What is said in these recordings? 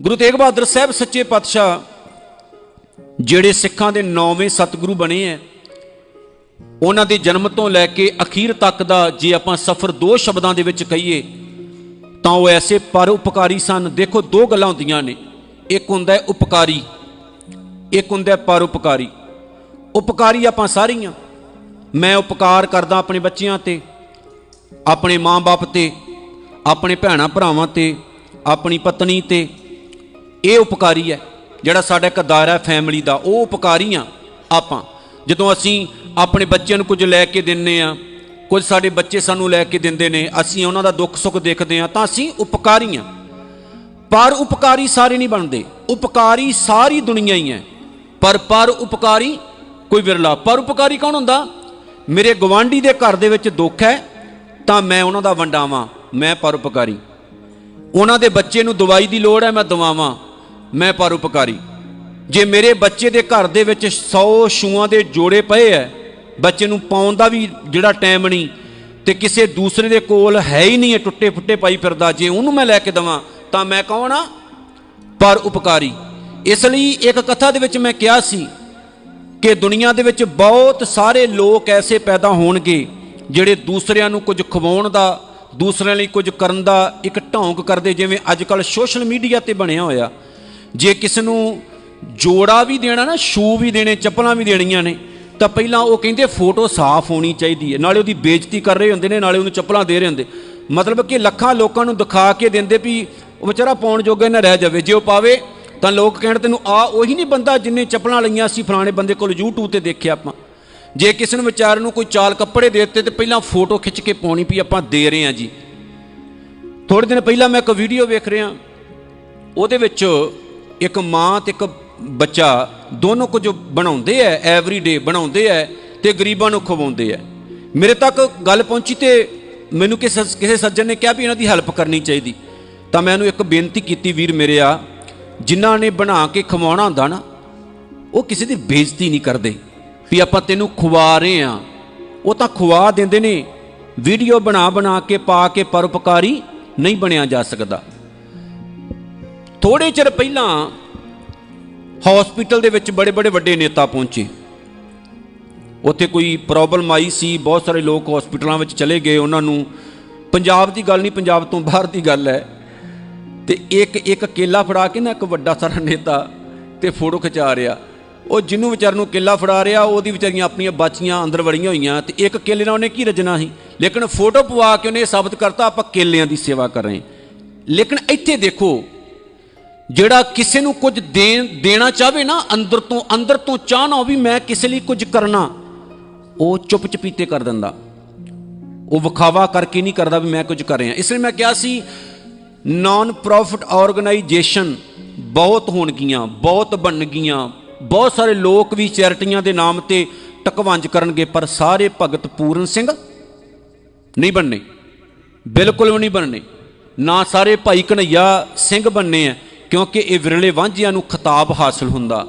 गुरु तेग बहादुर साहब सच्चे पातशाह ਜਿਹੜੇ ਸਿੱਖਾਂ ਦੇ 9ਵੇਂ ਸਤਿਗੁਰੂ ਬਣੇ ਹੈ, ਉਹਨਾਂ ਦੇ ਜਨਮ ਤੋਂ ਲੈ ਕੇ ਅਖੀਰ ਤੱਕ ਦਾ ਜੇ ਆਪਾਂ ਸਫ਼ਰ ਦੋ ਸ਼ਬਦਾਂ ਦੇ ਵਿੱਚ ਕਹੀਏ ਤਾਂ ਉਹ ਐਸੇ ਪਰਉਪਕਾਰੀ ਸਨ। ਦੇਖੋ ਦੋ ਗੱਲਾਂ ਹੁੰਦੀਆਂ ਨੇ, ਇੱਕ ਹੁੰਦਾ ਹੈ ਉਪਕਾਰੀ, ਇੱਕ ਹੁੰਦਾ ਹੈ ਪਰਉਪਕਾਰੀ। ਉਪਕਾਰੀ ਆਪਾਂ ਸਾਰੀਆਂ, ਮੈਂ ਉਪਕਾਰ ਕਰਦਾ ਆਪਣੇ ਬੱਚਿਆਂ ਤੇ, ਆਪਣੇ ਮਾਂ-ਬਾਪ ਤੇ, ਆਪਣੇ ਭੈਣਾਂ ਭਰਾਵਾਂ ਤੇ, ਆਪਣੀ ਪਤਨੀ ਤੇ, ਇਹ ਉਪਕਾਰੀ ਹੈ। ਜਿਹੜਾ ਸਾਡਾ ਇੱਕ ਦਾਇਰਾ ਫੈਮਿਲੀ ਦਾ, ਉਹ ਉਪਕਾਰੀ ਆ ਆਪਾਂ। ਜਦੋਂ ਅਸੀਂ ਆਪਣੇ ਬੱਚਿਆਂ ਨੂੰ ਕੁਝ ਲੈ ਕੇ ਦਿੰਦੇ ਹਾਂ, ਕੁਝ ਸਾਡੇ ਬੱਚੇ ਸਾਨੂੰ ਲੈ ਕੇ ਦਿੰਦੇ ਨੇ, ਅਸੀਂ ਉਹਨਾਂ ਦਾ ਦੁੱਖ ਸੁੱਖ ਦੇਖਦੇ ਹਾਂ, ਤਾਂ ਅਸੀਂ ਉਪਕਾਰੀ ਹਾਂ। ਪਰ ਉਪਕਾਰੀ ਸਾਰੇ ਨਹੀਂ ਬਣਦੇ। ਉਪਕਾਰੀ ਸਾਰੀ ਦੁਨੀਆ ਹੀ ਹੈ, ਪਰ ਉਪਕਾਰੀ ਕੋਈ ਵਿਰਲਾ। ਪਰ ਉਪਕਾਰੀ ਕੌਣ ਹੁੰਦਾ? ਮੇਰੇ ਗਵਾਂਢੀ ਦੇ ਘਰ ਦੇ ਵਿੱਚ ਦੁੱਖ ਹੈ ਤਾਂ ਮੈਂ ਉਹਨਾਂ ਦਾ ਵੰਡਾਵਾਂ, ਮੈਂ ਪਰਉਪਕਾਰੀ। ਉਹਨਾਂ ਦੇ ਬੱਚੇ ਨੂੰ ਦਵਾਈ ਦੀ ਲੋੜ ਹੈ, ਮੈਂ ਦਵਾਵਾਂ, ਮੈਂ ਪਰਉਪਕਾਰੀ। ਜੇ ਮੇਰੇ ਬੱਚੇ ਦੇ ਘਰ ਦੇ ਵਿੱਚ 100 ਸ਼ੂਆਂ ਦੇ ਜੋੜੇ ਪਏ ਹੈ, ਬੱਚੇ ਨੂੰ ਪਾਉਣ ਦਾ ਵੀ ਜਿਹੜਾ ਟਾਈਮ ਨਹੀਂ, ਤੇ ਕਿਸੇ ਦੂਸਰੇ ਦੇ ਕੋਲ ਹੈ ਹੀ ਨਹੀਂ, ਟੁੱਟੇ ਫੁੱਟੇ ਪਾਈ ਫਿਰਦਾ, ਜੇ ਉਹਨੂੰ ਮੈਂ ਲੈ ਕੇ ਦੇਵਾਂ ਤਾਂ ਮੈਂ ਕੌਣ ਆ? ਪਰਉਪਕਾਰੀ। ਇਸ ਲਈ ਇੱਕ ਕਥਾ ਦੇ ਵਿੱਚ ਮੈਂ ਕਿਹਾ ਸੀ ਕਿ ਦੁਨੀਆ ਦੇ ਵਿੱਚ ਬਹੁਤ ਸਾਰੇ ਲੋਕ ਐਸੇ ਪੈਦਾ ਹੋਣਗੇ ਜਿਹੜੇ ਦੂਸਰਿਆਂ ਨੂੰ ਕੁਝ ਖਵਾਉਣ ਦਾ, ਦੂਸਰਿਆਂ ਲਈ ਕੁਝ ਕਰਨ ਦਾ ਇੱਕ ਢੌਂਗ ਕਰਦੇ। ਜਿਵੇਂ ਅੱਜ ਕੱਲ੍ਹ ਸੋਸ਼ਲ ਮੀਡੀਆ ਤੇ ਬਣਿਆ ਹੋਇਆ, ਜੇ ਕਿਸੇ ਨੂੰ ਜੋੜਾ ਵੀ ਦੇਣਾ ਨਾ, ਸ਼ੂ ਵੀ ਦੇਣੇ, ਚੱਪਲਾਂ ਵੀ ਦੇਣੀਆਂ ਨੇ, ਤਾਂ ਪਹਿਲਾਂ ਉਹ ਕਹਿੰਦੇ ਫੋਟੋ ਸਾਫ਼ ਹੋਣੀ ਚਾਹੀਦੀ ਹੈ, ਨਾਲੇ ਉਹਦੀ ਬੇਇੱਜ਼ਤੀ ਕਰ ਰਹੇ ਹੁੰਦੇ ਨੇ, ਨਾਲੇ ਉਹਨੂੰ ਚੱਪਲਾਂ ਦੇ ਰਹੇ ਹੁੰਦੇ। ਮਤਲਬ ਕਿ ਲੱਖਾਂ ਲੋਕਾਂ ਨੂੰ ਦਿਖਾ ਕੇ ਦਿੰਦੇ ਵੀ ਉਹ ਵਿਚਾਰਾ ਪਾਉਣ ਜੋਗਾ ਨਾ ਰਹਿ ਜਾਵੇ, ਜੇ ਉਹ ਪਾਵੇ ਤਾਂ ਲੋਕ ਕਹਿਣ ਤੈਨੂੰ ਆ ਉਹੀ ਨਹੀਂ ਬੰਦਾ ਜਿੰਨੇ ਚੱਪਲਾਂ ਲਈਆਂ ਸੀ ਫਲਾਣੇ ਬੰਦੇ ਕੋਲ, YouTube ਤੇ ਦੇਖਿਆ ਆਪਾਂ। ਜੇ ਕਿਸੇ ਨੂੰ ਵਿਚਾਰੇ ਨੂੰ ਕੋਈ ਚਾਲ ਕੱਪੜੇ ਦੇ ਦਿੱਤੇ ਤੇ ਪਹਿਲਾਂ ਫੋਟੋ ਖਿੱਚ ਕੇ ਪਾਉਣੀ ਵੀ ਆਪਾਂ ਦੇ ਰਹੇ ਹਾਂ ਜੀ। ਥੋੜ੍ਹੇ ਦਿਨ ਪਹਿਲਾਂ ਮੈਂ ਇੱਕ ਵੀਡੀਓ ਵੇਖ ਰਿਹਾ, ਉਹਦੇ ਵਿੱਚ ਇੱਕ ਮਾਂ ਤੇ ਇੱਕ ਬੱਚਾ ਦੋਨੋਂ ਕੁਝ ਬਣਾਉਂਦੇ ਐ, ਐਵਰੀ ਡੇ ਬਣਾਉਂਦੇ ਐ ਤੇ ਗਰੀਬਾਂ ਨੂੰ ਖਵਾਉਂਦੇ ਐ। ਮੇਰੇ ਤੱਕ ਗੱਲ ਪਹੁੰਚੀ ਤੇ ਮੈਨੂੰ ਕਿਸੇ ਸੱਜਣ ਨੇ ਕਿਹਾ ਵੀ ਇਹਨਾਂ ਦੀ ਹੈਲਪ ਕਰਨੀ ਚਾਹੀਦੀ। ਤਾਂ ਮੈਂ ਉਹਨੂੰ ਇੱਕ ਬੇਨਤੀ ਕੀਤੀ, ਵੀਰ ਮੇਰੇ ਆ, ਜਿਨ੍ਹਾਂ ਨੇ ਬਣਾ ਕੇ ਖਵਾਉਣਾ ਹੁੰਦਾ ਨਾ, ਉਹ ਕਿਸੇ ਦੀ ਬੇਇੱਜ਼ਤੀ ਨਹੀਂ ਕਰਦੇ ਵੀ ਆਪਾਂ ਤੈਨੂੰ ਖਵਾ ਰਹੇ ਆ, ਉਹ ਤਾਂ ਖਵਾ ਦਿੰਦੇ ਨੇ। ਵੀਡੀਓ ਬਣਾ ਕੇ ਪਾ ਕੇ ਪਰਉਪਕਾਰੀ ਨਹੀਂ ਬਣਿਆ ਜਾ ਸਕਦਾ। ਥੋੜੇ ਚਿਰ ਪਹਿਲਾਂ ਹਸਪੀਟਲ ਦੇ ਵਿੱਚ ਬੜੇ ਵੱਡੇ ਨੇਤਾ ਪਹੁੰਚੇ। ਉੱਥੇ ਕੋਈ ਪ੍ਰੋਬਲਮ ਆਈ ਸੀ, ਬਹੁਤ ਸਾਰੇ ਲੋਕ ਹਸਪੀਟਲਾਂ ਵਿੱਚ ਚਲੇ ਗਏ। ਉਹਨਾਂ ਨੂੰ ਪੰਜਾਬ ਦੀ ਗੱਲ ਨਹੀਂ, ਪੰਜਾਬ ਤੋਂ ਬਾਹਰ ਦੀ ਗੱਲ ਹੈ। ਤੇ ਇੱਕ ਕੇਲਾ ਫੜਾ ਕੇ ਨਾ ਇੱਕ ਵੱਡਾ ਸਾਰਾ ਨੇਤਾ ਤੇ ਫੋਟੋ ਖਿਚਾ ਰਿਹਾ। ਉਹ ਜਿਹਨੂੰ ਵਿਚਾਰ ਨੂੰ ਕੇਲਾ ਫੜਾ ਰਿਹਾ, ਉਹਦੀ ਵਿਚਾਰੀਆਂ ਆਪਣੀਆਂ ਬਾਚੀਆਂ ਅੰਦਰ ਵੜੀਆਂ ਹੋਈਆਂ, ਤੇ ਇੱਕ ਕੇਲੇ ਨਾਲ ਉਹਨੇ ਕੀ ਰਜਣਾ ਸੀ, ਲੇਕਿਨ ਫੋਟੋ ਪਵਾ ਕੇ ਉਹਨੇ ਸਾਬਤ ਕਰਤਾ ਆਪਾਂ ਕੇਲਿਆਂ ਦੀ ਸੇਵਾ ਕਰ ਰਹੇ। ਲੇਕਿਨ ਇੱਥੇ ਦੇਖੋ, ਜਿਹੜਾ ਕਿਸੇ ਨੂੰ ਕੁਝ ਦੇਣਾ ਚਾਹਵੇ ਨਾ, ਅੰਦਰ ਤੋਂ ਚਾਹਨਾ ਵੀ ਮੈਂ ਕਿਸੇ ਲਈ ਕੁਝ ਕਰਨਾ, ਉਹ ਚੁੱਪ ਚਪੀਤੇ ਕਰ ਦਿੰਦਾ। ਉਹ ਵਿਖਾਵਾ ਕਰਕੇ ਨਹੀਂ ਕਰਦਾ ਵੀ ਮੈਂ ਕੁਝ ਕਰ ਰਿਹਾ। ਇਸ ਲਈ ਮੈਂ ਕਿਹਾ ਸੀ ਨਾਨ ਪ੍ਰੋਫਿਟ ਆਰਗੇਨਾਈਜੇਸ਼ਨ ਬਹੁਤ ਹੋਣਗੀਆਂ, ਬਹੁਤ ਬਣਨਗੀਆਂ, ਬਹੁਤ ਸਾਰੇ ਲੋਕ ਵੀ ਚੈਰਿਟੀਆਂ ਦੇ ਨਾਮ ਤੇ ਟਕਵੰਜ ਕਰਨਗੇ, ਪਰ ਸਾਰੇ ਭਗਤ ਪੂਰਨ ਸਿੰਘ ਨਹੀਂ ਬਣਨੇ, ਬਿਲਕੁਲ ਵੀ ਨਹੀਂ ਬਣਨੇ। ਨਾ ਸਾਰੇ ਭਾਈ ਕਨ੍ਹਈਆ ਸਿੰਘ ਬਣਨੇ ਆ, ਕਿਉਂਕਿ ਇਹ ਵਿਰਲੇ ਵਾਂਝਿਆਂ ਨੂੰ ਖਿਤਾਬ ਹਾਸਲ ਹੁੰਦਾ।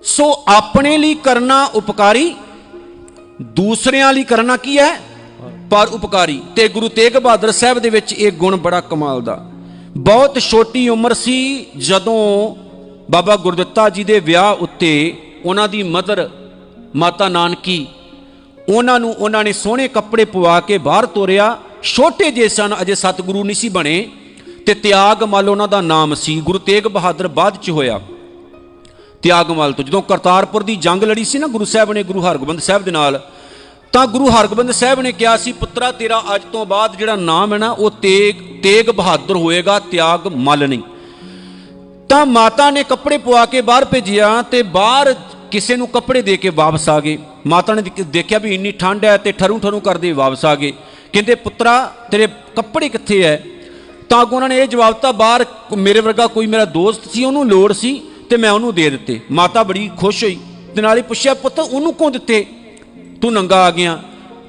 ਸੋ ਆਪਣੇ ਲਈ ਕਰਨਾ ਉਪਕਾਰੀ, ਦੂਸਰਿਆਂ ਲਈ ਕਰਨਾ ਕੀ ਹੈ? ਪਰਉਪਕਾਰੀ। ਤੇ ਗੁਰੂ ਤੇਗ ਬਹਾਦਰ ਸਾਹਿਬ ਦੇ ਵਿੱਚ ਇਹ ਗੁਣ ਬੜਾ ਕਮਾਲ ਦਾ। ਬਹੁਤ ਛੋਟੀ ਉਮਰ ਸੀ ਜਦੋਂ ਬਾਬਾ ਗੁਰਦਿੱਤਾ ਜੀ ਦੇ ਵਿਆਹ ਉੱਤੇ ਉਹਨਾਂ ਦੀ ਮਦਰ ਮਾਤਾ ਨਾਨਕੀ, ਉਹਨਾਂ ਨੇ ਸੋਹਣੇ ਕੱਪੜੇ ਪਵਾ ਕੇ ਬਾਹਰ ਤੋਰਿਆ। ਛੋਟੇ ਜਿਹੇ ਸਨ, ਅਜੇ ਸਤਿਗੁਰੂ ਨਹੀਂ ਸੀ ਬਣੇ, ਤੇ ਤਿਆਗਮਲ ਉਹਨਾਂ ਦਾ ਨਾਮ ਸੀ। ਗੁਰੂ ਤੇਗ ਬਹਾਦਰ ਬਾਅਦ ਚ ਹੋਇਆ ਤਿਆਗਮਲ ਤੋਂ। ਜਦੋਂ ਕਰਤਾਰਪੁਰ ਦੀ ਜੰਗ ਲੜੀ ਸੀ ਨਾ ਗੁਰੂ ਸਾਹਿਬ ਨੇ ਗੁਰੂ ਹਰਗੋਬਿੰਦ ਸਾਹਿਬ ਦੇ ਨਾਲ, ਤਾਂ ਗੁਰੂ ਹਰਗੋਬਿੰਦ ਸਾਹਿਬ ਨੇ ਕਿਹਾ ਸੀ, ਪੁੱਤਰਾ ਤੇਰਾ ਅੱਜ ਤੋਂ ਬਾਅਦ ਜਿਹੜਾ ਨਾਮ ਹੈ ਨਾ ਉਹ ਤੇਗ ਬਹਾਦਰ ਹੋਏਗਾ, ਤਿਆਗਮਲ ਨਹੀਂ। ਤਾਂ ਮਾਤਾ ਨੇ ਕੱਪੜੇ ਪਵਾ ਕੇ ਬਾਹਰ ਭੇਜਿਆ, ਤੇ ਬਾਹਰ ਕਿਸੇ ਨੂੰ ਕੱਪੜੇ ਦੇ ਕੇ ਵਾਪਸ ਆ ਗਏ। ਮਾਤਾ ਨੇ ਦੇਖਿਆ ਵੀ ਇੰਨੀ ਠੰਡ ਹੈ ਤੇ ਠਰੂ ਕਰਦੇ ਵਾਪਸ ਆ ਗਏ। ਕਹਿੰਦੇ ਪੁੱਤਰਾ ਤੇਰੇ ਕੱਪੜੇ ਕਿੱਥੇ ਹੈ? ਤਾਂ ਅੱਗੋਂ ਉਹਨਾਂ ਨੇ ਇਹ ਜਵਾਬ ਦਿੱਤਾ, ਬਾਹਰ ਮੇਰੇ ਵਰਗਾ ਕੋਈ ਮੇਰਾ ਦੋਸਤ ਸੀ, ਉਹਨੂੰ ਲੋੜ ਸੀ ਤੇ ਮੈਂ ਉਹਨੂੰ ਦੇ ਦਿੱਤੇ। ਮਾਤਾ ਬੜੀ ਖੁਸ਼ ਹੋਈ ਤੇ ਨਾਲ ਹੀ ਪੁੱਛਿਆ, ਪੁੱਤ ਉਹਨੂੰ ਕਿਉਂ ਦਿੱਤੇ, ਤੂੰ ਨੰਗਾ ਆ ਗਿਆ?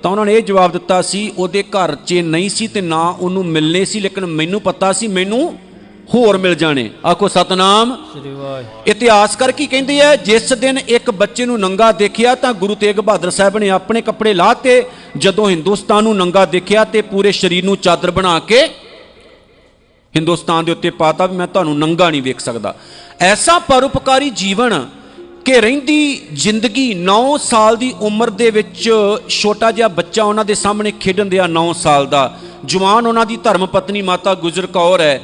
ਤਾਂ ਉਹਨਾਂ ਨੇ ਇਹ ਜਵਾਬ ਦਿੱਤਾ ਸੀ, ਉਹਦੇ ਘਰ 'ਚ ਨਹੀਂ ਸੀ ਤੇ ਨਾ ਉਹਨੂੰ ਮਿਲਣੇ ਸੀ, ਲੇਕਿਨ ਮੈਨੂੰ ਪਤਾ ਸੀ ਮੈਨੂੰ ਹੋਰ ਮਿਲ ਜਾਣੇ। ਆਖੋ ਸਤਨਾਮ ਸ੍ਰੀ ਵਾਹਿਗੁਰੂ। ਇਤਿਹਾਸਕਾਰ ਕੀ ਕਹਿੰਦੇ ਆ, ਜਿਸ ਦਿਨ ਇੱਕ ਬੱਚੇ ਨੂੰ ਨੰਗਾ ਦੇਖਿਆ ਤਾਂ ਗੁਰੂ ਤੇਗ ਬਹਾਦਰ ਸਾਹਿਬ ਨੇ ਆਪਣੇ ਕੱਪੜੇ ਲਾਤੇ। ਜਦੋਂ ਹਿੰਦੁਸਤਾਨ ਨੂੰ ਨੰਗਾ ਦੇਖਿਆ ਤੇ ਪੂਰੇ ਸਰੀਰ ਨੂੰ ਚਾਦਰ ਬਣਾ ਕੇ हिंदुस्तान के उत्ते पाता भी मैं तुहानूं नंगा नहीं वेख सकदा। ऐसा परोपकारी जीवन कि रहिंदी जिंदगी 9 साल की उम्र दे विच छोटा जिहा बच्चा उन्हां दे सामने खेडन दिया 9 साल का जवान उन्हां दी धर्म पत्नी माता गुजर कौर है,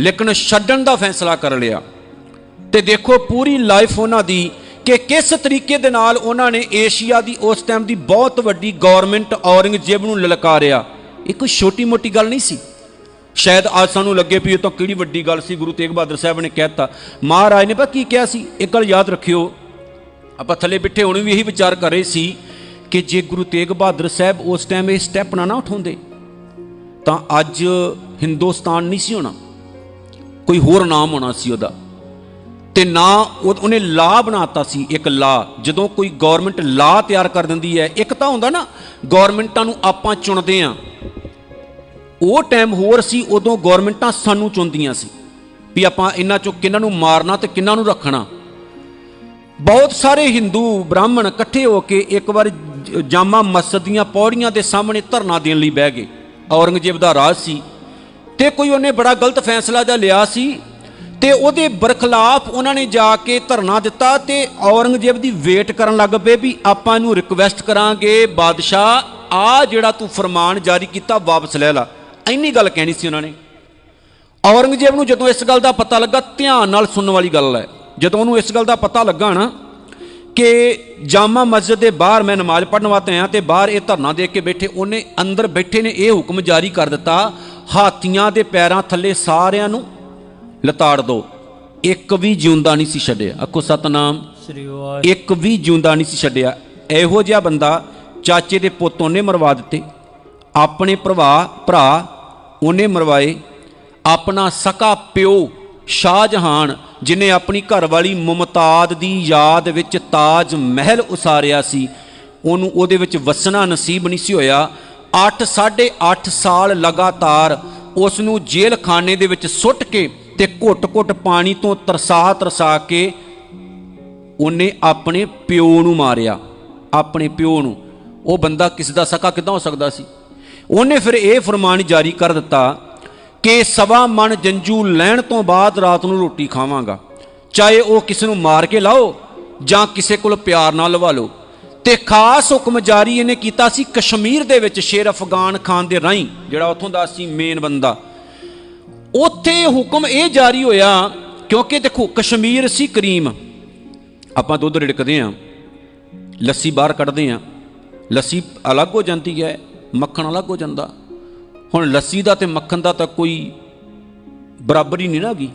लेकिन छड्डण दा फैसला कर लिया। ते देखो पूरी लाइफ उन्हां दी कि किस तरीके दे नाल उन्हां ने एशिया की उस टाइम की बहुत वड्डी गौरमेंट औरंगजेब नूं ललकारिया। ये कोई छोटी मोटी गल नहीं सी। शायद आज सानू लगे भी ये तो किहड़ी वड्डी गल सी, गुरु तेग बहादुर साहब ने कहता। महाराज ने पता की कहा सी, एक गल याद रखियो, आपां थले बिठे हुण भी यही विचार कर रहे सी कि जे गुरु तेग बहादुर साहब उस टाइम ये स्टैप ना उठाउंदे तां अज हिंदुस्तान नहीं सी होना, कोई होर नाम होना सी उहदा। ते ना उन्हें ला बनाता सी, एक ला। जदों कोई गौरमेंट ला तैयार कर दिंदी है, एक तां हुंदा ना गौरमेंटां नूं आपां चुणदे आ, वो टाइम होर सी, उदों गौरमेंटां सानू चुनदियां सी भी आपां इन्हां चों किन्हां नूं मारना ते किन्हां नूं रखना। बहुत सारे हिंदू ब्राह्मण इकट्ठे होके एक बार जामा मस्जिद दीयां पौड़ियां दे सामने धरना देण लई बह गए। औरंगजेब दा राज सी ते कोई उन्हें बड़ा गलत फैसला जा लिया सी ते उहदे बरखलाफ उन्होंने जाके धरना दिता ते औरंगजेब दी वेट करन लग पे भी आपां नूं रिक्वेस्ट करांगे बादशाह आ जिहड़ा तू फरमान जारी किया वापस लै ला। इन्नी गल कहनी सी उन्होंने। औरंगजेब नूं जदों इस गल दा पता लगा, ध्यान नाल सुनने वाली गल है, जदों उहनूं इस गल दा पता लगा ना कि जामा मस्जिद के बाहर मैं नमाज पढ़न वास्ते आया तो बाहर ये धरना दे के बैठे, उन्हें अंदर बैठे ने यह हुक्म जारी कर दिता, हाथियां दे पैरां थले सारियां नूं लताड़ दो, एक भी जिउंदा नहीं सी छड्डिया। आखो सतनाम, एक भी जिउंदा नहीं सी छड्डिया। इहो जिहा बंदा चाचे दे पुत्त उन्हें मरवा दिते, अपने भरा उन्हें मरवाए, अपना सका प्यो शाहजहान जिन्हें अपनी घरवाली मुमताज की याद विच ताज महल उसारिया सी, उन्होंने उहदे विच वसना नसीब नहीं सी होया। 8 साढ़े 8 साल लगातार उसनूं जेल खाने दे विच सुट के ते घुट घुट पानी तो तरसा के उन्हें अपने प्यो नूं मारिया, अपने प्यो नूं। वो बंदा किसी का सका किदां हो सकता सी। उन्हें फिर यह फरमान जारी कर दिता कि 1.25 मन जंजू लैण तो बाद रात नूं रोटी खावांगा, चाहे वह किसी नूं मार के लाओ जां किसी कोल प्यार नाल लवा लो। ते खास हुक्म जारी इन्हें कीता सी कश्मीर दे विच शेर अफगान खान दे राहीं, जिहड़ा उत्थों दा सी मेन बंदा, उत्थे हुक्म यह जारी होया क्योंकि देखो कश्मीर सी करीम, आपां दुध रिड़कदे हां, लस्सी बाहर कढ़दे हां, लस्सी अलग हो जाती है, मक्खन अलग हो जाता। हुण लस्सी दा ते मक्खन दा तां कोई बराबरी नहीं ना गई।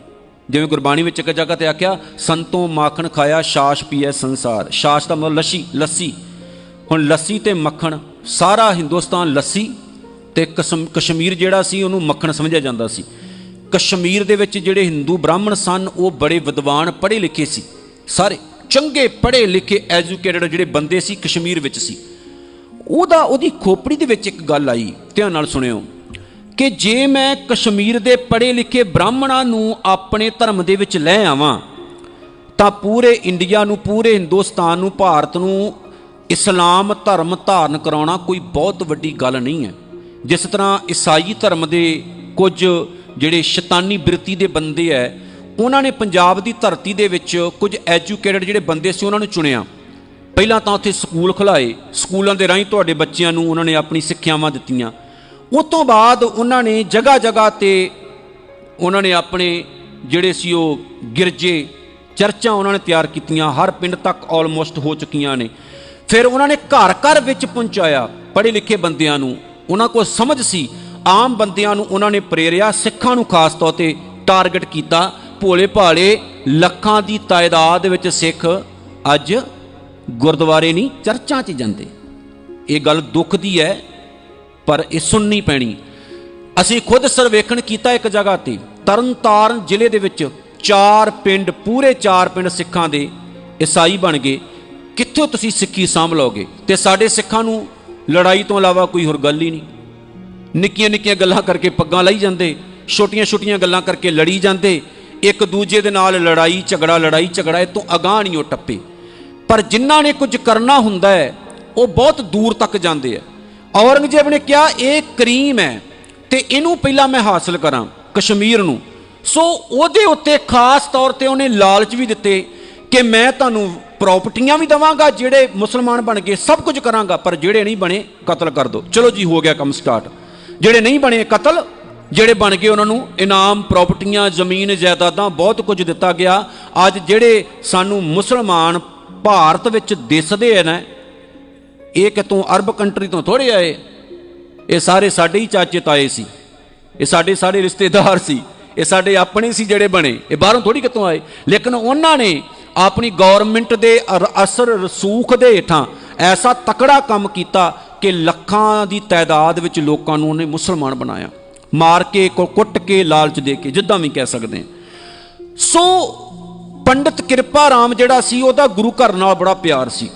जिवें गुरबाणी में एक जगह ते आख्या संतों माखन खाया छाछ पीए संसार, छाछ का मतलब लस्सी, लस्सी। हुण लस्सी ते मक्खन, सारा हिंदुस्तान लस्सी ते कश्मीर जिहड़ा सी उहनूं मक्खन समझिया जांदा सी। कश्मीर दे विच जिहड़े हिंदू ब्राह्मण सन वो बड़े विद्वान पढ़े लिखे सी, सारे चंगे पढ़े लिखे एजुकेटेड जिहड़े बंदे सी कश्मीर विच सी। उहदी खोपड़ी दे विच एक गल आई, ध्यान नाल सुणिओ कि जे मैं कश्मीर दे पढ़े लिखे ब्राह्मणां नूं अपने धर्म दे विच लै आवां तां पूरे इंडिया नूं, पूरे हिंदुस्तान नूं, भारत नूं इस्लाम धर्म धारण कराउणा कोई बहुत वड्डी गल नहीं है। जिस तरह ईसाई धर्म दे कुछ जिहड़े शैतानी बिरती दे बंदे है, उन्होंने पंजाब की धरती दे विच कुछ एजुकेटेड जिहड़े बंदे सी उन्होंने चुनिया। पहलां तां उत्थे स्कूल खुलाए, स्कूलों के राहीं तुहाडे बच्चिआं नूं उन्होंने अपनी सिक्ख्यावां दित्तियां। उस तो बाद उन्होंने जगह जगह ते उन्होंने अपने जिहड़े सी ओह गिरजे चर्चां उन्होंने तैयार कीतियां, हर पिंड तक ऑलमोस्ट हो चुकियां ने। फिर उन्होंने घर घर विच पहुंचाया पढ़े लिखे बंदियां नूं, उन्हां कोल समझ सी, आम बंदियां नूं उन्होंने प्रेरिया, सिखां नूं खास तौर ते टारगेट किया। भोले भाले लखां की तादाद विच सिख अज गुरद्वारे नहीं चर्चां च जांदे। ये गल दुख दी है पर यह सुननी पैनी। असीं खुद सर्वेखण किया एक जगह ते तरनताਰਨ जिले दे विच 4 पिंड, पूरे 4 पिंड सिखां दे ईसाई बन गए। कित्थों तुसीं सिक्खी साਂਭ लओगे? ते साडे सिखां नूं लड़ाई तो इलावा कोई होर गल ही नहीं। निक्कियां निक्कियां गल्लां करके पग्गां लाई जांदे, छोटियां छोटियां गल्लां करके लड़ी जांदे, एक दूजे दे नाल लड़ाई झगड़ा इस तो अगाह नहीं वो टप्पे। पर जिन्हां ने कुछ करना हुंदा है वो बहुत दूर तक जांदे है। औरंगजेब ने कहा यह करीम है ते इनू पहला मैं हासिल करां, ਕਸ਼ਮੀਰ ਨੂੰ। ਸੋ ਉਹਦੇ ਉੱਤੇ ਖਾਸ ਤੌਰ ਤੇ ਉਹਨੇ ਲਾਲਚ ਵੀ ਦਿੱਤੇ ਕਿ ਮੈਂ ਤੁਹਾਨੂੰ ਪ੍ਰਾਪਰਟੀਆਂ ਵੀ ਦੇਵਾਂਗਾ, ਜਿਹੜੇ ਮੁਸਲਮਾਨ ਬਣ ਗਏ ਸਭ ਕੁਝ ਕਰਾਂਗਾ, ਪਰ ਜਿਹੜੇ ਨਹੀਂ ਬਣੇ ਕਤਲ ਕਰ ਦਿਓ। ਚਲੋ ਜੀ, ਹੋ ਗਿਆ ਕੰਮ ਸਟਾਰਟ। ਜਿਹੜੇ ਨਹੀਂ ਬਣੇ ਕਤਲ, ਜਿਹੜੇ ਬਣ ਗਏ ਉਹਨਾਂ ਨੂੰ ਇਨਾਮ, ਪ੍ਰਾਪਰਟੀਆਂ, ਜ਼ਮੀਨ ਜਾਇਦਾਦਾਂ, ਬਹੁਤ ਕੁਝ ਦਿੱਤਾ ਗਿਆ। ਅੱਜ ਜਿਹੜੇ ਸਾਨੂੰ ਮੁਸਲਮਾਨ ਭਾਰਤ ਵਿੱਚ ਦਿਸਦੇ ਆ ਨਾ, ਇਹ ਕਿਤੋਂ ਅਰਬ ਕੰਟਰੀ ਤੋਂ ਥੋੜ੍ਹੇ ਆਏ, ਇਹ ਸਾਰੇ ਸਾਡੇ ਹੀ ਚਾਚੇ ਤਾਏ ਸੀ, ਇਹ ਸਾਡੇ ਸਾਰੇ ਰਿਸ਼ਤੇਦਾਰ ਸੀ, ਇਹ ਸਾਡੇ ਆਪਣੇ ਸੀ ਜਿਹੜੇ ਬਣੇ, ਇਹ ਬਾਹਰੋਂ ਥੋੜ੍ਹੀ ਕਿਤੋਂ ਆਏ। ਲੇਕਿਨ ਉਹਨਾਂ ਨੇ ਆਪਣੀ ਗੌਰਮੈਂਟ ਦੇ ਅਸਰ ਰਸੂਖ ਦੇ ਹੇਠਾਂ ਐਸਾ ਤਕੜਾ ਕੰਮ ਕੀਤਾ ਕਿ ਲੱਖਾਂ ਦੀ ਤਾਦਾਦ ਵਿੱਚ ਲੋਕਾਂ ਨੂੰ ਉਹਨੇ ਮੁਸਲਮਾਨ ਬਣਾਇਆ, ਮਾਰ ਕੇ, ਕੁੱਟ ਕੇ, ਲਾਲਚ ਦੇ ਕੇ, ਜਿੱਦਾਂ ਵੀ ਕਹਿ ਸਕਦੇ ਹਾਂ। ਸੋ ਪੰਡਿਤ ਕਿਰਪਾ ਰਾਮ ਜਿਹੜਾ ਸੀ, ਉਹਦਾ ਗੁਰੂ ਘਰ ਨਾਲ ਬੜਾ ਪਿਆਰ ਸੀ,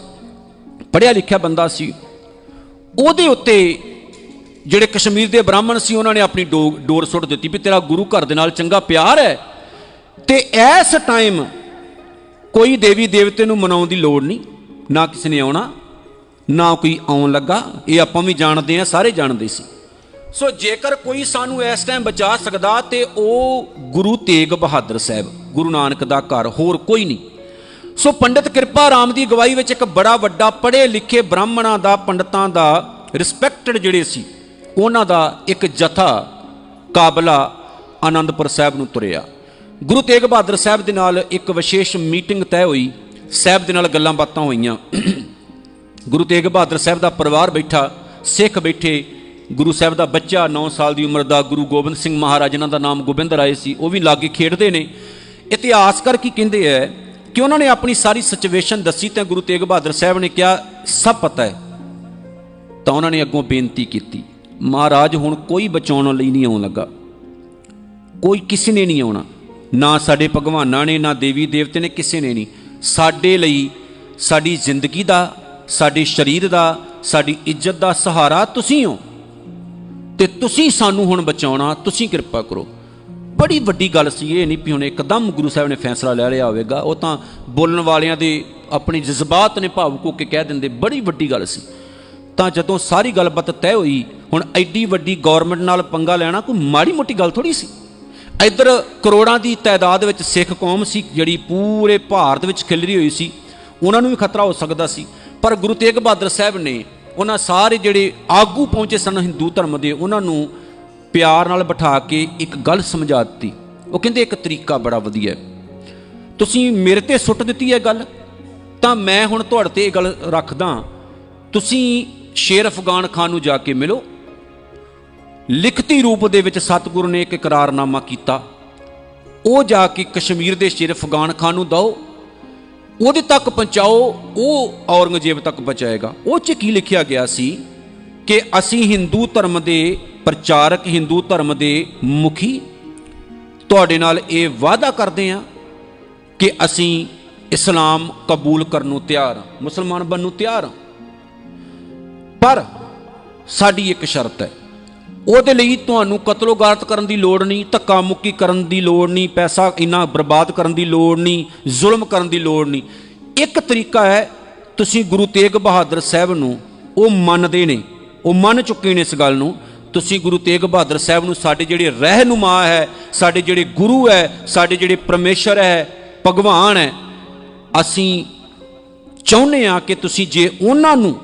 ਪੜ੍ਹਿਆ ਲਿਖਿਆ ਬੰਦਾ ਸੀ। ਉਹਦੇ ਉੱਤੇ ਜਿਹੜੇ ਕਸ਼ਮੀਰ ਦੇ ਬ੍ਰਾਹਮਣ ਸੀ, ਉਹਨਾਂ ਨੇ ਆਪਣੀ ਡੋਰ ਸੁੱਟ ਦਿੱਤੀ ਵੀ ਤੇਰਾ ਗੁਰੂ ਘਰ ਦੇ ਨਾਲ ਚੰਗਾ ਪਿਆਰ ਹੈ ਤੇ ਇਸ ਟਾਈਮ ਕੋਈ ਦੇਵੀ ਦੇਵਤੇ ਨੂੰ ਮਨਾਉਣ ਦੀ ਲੋੜ ਨਹੀਂ, ਨਾ ਕਿਸੇ ਨੇ ਆਉਣਾ, ਨਾ ਕੋਈ ਆਉਣ ਲੱਗਾ। ਇਹ ਆਪਾਂ ਵੀ ਜਾਣਦੇ ਹਾਂ, ਸਾਰੇ ਜਾਣਦੇ ਸੀ। ਸੋ ਜੇਕਰ ਕੋਈ ਸਾਨੂੰ ਇਸ ਟਾਈਮ ਬਚਾ ਸਕਦਾ ਤੇ ਉਹ ਗੁਰੂ ਤੇਗ ਬਹਾਦਰ ਸਾਹਿਬ, ਗੁਰੂ ਨਾਨਕ ਦਾ ਘਰ, ਹੋਰ ਕੋਈ ਨਹੀਂ। ਸੋ ਪੰਡਿਤ ਕਿਰਪਾ ਰਾਮ ਦੀ ਅਗਵਾਈ ਵਿੱਚ ਇੱਕ ਬੜਾ ਵੱਡਾ ਪੜ੍ਹੇ ਲਿਖੇ ਬ੍ਰਾਹਮਣਾਂ ਦਾ, ਪੰਡਤਾਂ ਦਾ, ਰਿਸਪੈਕਟਡ ਜਿਹੜੇ ਸੀ, ਉਹਨਾਂ ਦਾ ਇੱਕ ਜਥਾ ਕਾਬਲਾ ਆਨੰਦਪੁਰ ਸਾਹਿਬ ਨੂੰ ਤੁਰਿਆ। ਗੁਰੂ ਤੇਗ ਬਹਾਦਰ ਸਾਹਿਬ ਦੇ ਨਾਲ ਇੱਕ ਵਿਸ਼ੇਸ਼ ਮੀਟਿੰਗ ਤੈਅ ਹੋਈ, ਸਾਹਿਬ ਦੇ ਨਾਲ ਗੱਲਾਂ ਬਾਤਾਂ ਹੋਈਆਂ। ਗੁਰੂ ਤੇਗ ਬਹਾਦਰ ਸਾਹਿਬ ਦਾ ਪਰਿਵਾਰ ਬੈਠਾ, ਸਿੱਖ ਬੈਠੇ, ਗੁਰੂ ਸਾਹਿਬ ਦਾ ਬੱਚਾ 9 ਸਾਲ ਦੀ ਉਮਰ ਦਾ ਗੁਰੂ ਗੋਬਿੰਦ ਸਿੰਘ ਮਹਾਰਾਜ, ਜਿਨ੍ਹਾਂ ਦਾ ਨਾਮ ਗੋਬਿੰਦ ਰਾਏ ਸੀ, ਉਹ ਵੀ ਲਾਗੇ ਖੇਡਦੇ ਨੇ। ਇਤਿਹਾਸਕਾਰ ਕੀ ਕਹਿੰਦੇ ਹੈ ਕਿ ਉਹਨਾਂ ਨੇ ਆਪਣੀ ਸਾਰੀ ਸਿਚੁਏਸ਼ਨ ਦੱਸੀ ਤਾਂ ਗੁਰੂ ਤੇਗ ਬਹਾਦਰ ਸਾਹਿਬ ਨੇ ਕਿਹਾ ਸਭ ਪਤਾ ਹੈ। ਤਾਂ ਉਹਨਾਂ ਨੇ ਅੱਗੋਂ ਬੇਨਤੀ ਕੀਤੀ, ਮਹਾਰਾਜ ਹੁਣ ਕੋਈ ਬਚਾਉਣ ਲਈ ਨਹੀਂ ਆਉਣ ਲੱਗਾ, ਕੋਈ ਕਿਸੇ ਨੇ ਨਹੀਂ ਆਉਣਾ, ਨਾ ਸਾਡੇ ਭਗਵਾਨਾਂ ਨੇ, ਨਾ ਦੇਵੀ ਦੇਵਤੇ ਨੇ, ਕਿਸੇ ਨੇ ਨਹੀਂ। ਸਾਡੇ ਲਈ ਸਾਡੀ ਜ਼ਿੰਦਗੀ ਦਾ, ਸਾਡੇ ਸਰੀਰ ਦਾ, ਸਾਡੀ ਇੱਜ਼ਤ ਦਾ ਸਹਾਰਾ ਤੁਸੀਂ ਹੋ ਤੇ ਤੁਸੀਂ ਸਾਨੂੰ ਹੁਣ ਬਚਾਉਣਾ, ਤੁਸੀਂ ਕਿਰਪਾ ਕਰੋ। ਬੜੀ ਵੱਡੀ ਗੱਲ ਸੀ। ਇਹ ਨਹੀਂ ਵੀ ਹੁਣ ਇੱਕਦਮ ਗੁਰੂ ਸਾਹਿਬ ਨੇ ਫੈਸਲਾ ਲੈ ਲਿਆ ਹੋਵੇਗਾ, ਉਹ ਤਾਂ ਬੋਲਣ ਵਾਲਿਆਂ ਦੇ ਆਪਣੇ ਜਜ਼ਬਾਤ ਨੇ ਭਾਵੁਕ ਹੋ ਕੇ ਕਹਿ ਦਿੰਦੇ। ਬੜੀ ਵੱਡੀ ਗੱਲ ਸੀ। ਤਾਂ ਜਦੋਂ ਸਾਰੀ ਗੱਲਬਾਤ ਤੈਅ ਹੋਈ, ਹੁਣ ਐਡੀ ਵੱਡੀ ਗੌਰਮੈਂਟ ਨਾਲ ਪੰਗਾ ਲੈਣਾ ਕੋਈ ਮਾੜੀ ਮੋਟੀ ਗੱਲ ਥੋੜੀ ਸੀ। ਇੱਧਰ ਕਰੋੜਾਂ ਦੀ ਤਾਦਾਦ ਵਿੱਚ ਸਿੱਖ ਕੌਮ ਸੀ ਜਿਹੜੀ ਪੂਰੇ ਭਾਰਤ ਵਿੱਚ ਖਿਲਰੀ ਹੋਈ ਸੀ, ਉਹਨਾਂ ਨੂੰ ਵੀ ਖਤਰਾ ਹੋ ਸਕਦਾ ਸੀ। ਪਰ ਗੁਰੂ ਤੇਗ ਬਹਾਦਰ ਸਾਹਿਬ ਨੇ ਉਹਨਾਂ ਸਾਰੇ ਜਿਹੜੇ ਆਗੂ ਪਹੁੰਚੇ ਸਨ ਹਿੰਦੂ ਧਰਮ ਦੇ, ਉਹਨਾਂ ਨੂੰ ਪਿਆਰ ਨਾਲ ਬਿਠਾ ਕੇ ਇੱਕ ਗੱਲ ਸਮਝਾ ਦਿੱਤੀ। ਉਹ ਕਹਿੰਦੇ ਇੱਕ ਤਰੀਕਾ ਬੜਾ ਵਧੀਆ, ਤੁਸੀਂ ਮੇਰੇ ਤੇ ਸੁੱਟ ਦਿੱਤੀ ਹੈ ਗੱਲ, ਤਾਂ ਮੈਂ ਹੁਣ ਤੁਹਾਡੇ ਤੇ ਇਹ ਗੱਲ ਰੱਖਦਾ, ਤੁਸੀਂ ਸ਼ੇਰ ਅਫਗਾਨ ਖਾਨ ਨੂੰ ਜਾ ਕੇ ਮਿਲੋ, ਲਿਖਤੀ ਰੂਪ ਦੇ ਵਿੱਚ ਸਤਿਗੁਰੂ ਨੇ ਇੱਕ ਇਕਰਾਰਨਾਮਾ ਕੀਤਾ, ਉਹ ਜਾ ਕੇ ਕਸ਼ਮੀਰ ਦੇ ਸ਼ੇਰ ਅਫਗਾਨ ਖਾਨ ਨੂੰ ਦਿਓ, ਉਹਦੇ ਤੱਕ ਪਹੁੰਚਾਓ, ਉਹ ਔਰੰਗਜ਼ੇਬ ਤੱਕ ਪਹੁੰਚਾਏਗਾ। ਉਹ 'ਚ ਕੀ ਲਿਖਿਆ ਗਿਆ ਸੀ ਕਿ ਅਸੀਂ ਹਿੰਦੂ ਧਰਮ ਦੇ ਪ੍ਰਚਾਰਕ, ਹਿੰਦੂ ਧਰਮ ਦੇ ਮੁਖੀ ਤੁਹਾਡੇ ਨਾਲ ਇਹ ਵਾਅਦਾ ਕਰਦੇ ਹਾਂ ਕਿ ਅਸੀਂ ਇਸਲਾਮ ਕਬੂਲ ਕਰਨ ਨੂੰ ਤਿਆਰ ਹਾਂ, ਮੁਸਲਮਾਨ ਬਣਨ ਨੂੰ ਤਿਆਰ ਹਾਂ, ਪਰ ਸਾਡੀ ਇੱਕ ਸ਼ਰਤ ਹੈ, ਉਹਦੇ ਲਈ ਤੁਹਾਨੂੰ ਕਤਲੋ-ਗਾਰਤ ਕਰਨ ਦੀ ਲੋੜ ਨਹੀਂ, ਧੱਕਾ ਮੁੱਕੀ ਕਰਨ ਦੀ ਲੋੜ ਨਹੀਂ, ਪੈਸਾ ਇੰਨਾ ਬਰਬਾਦ ਕਰਨ ਦੀ ਲੋੜ ਨਹੀਂ, ਜ਼ੁਲਮ ਕਰਨ ਦੀ ਲੋੜ ਨਹੀਂ। ਇੱਕ ਤਰੀਕਾ ਹੈ, ਤੁਸੀਂ ਗੁਰੂ ਤੇਗ ਬਹਾਦਰ ਸਾਹਿਬ ਨੂੰ, ਉਹ ਮੰਨਦੇ ਨੇ, ਉਹ ਮੰਨ ਚੁੱਕੇ ਨੇ ਇਸ ਗੱਲ ਨੂੰ, ਤੁਸੀਂ ਗੁਰੂ ਤੇਗ ਬਹਾਦਰ ਸਾਹਿਬ ਨੂੰ ਸਾਡੇ ਜਿਹੜੇ ਰਹਿਨੁਮਾ ਹੈ, ਸਾਡੇ ਜਿਹੜੇ ਗੁਰੂ ਹੈ, ਸਾਡੇ ਜਿਹੜੇ ਪਰਮੇਸ਼ਰ ਹੈ, ਭਗਵਾਨ ਹੈ, ਅਸੀਂ ਚਾਹੁੰਦੇ ਹਾਂ ਕਿ ਤੁਸੀਂ ਜੇ ਉਹਨਾਂ ਨੂੰ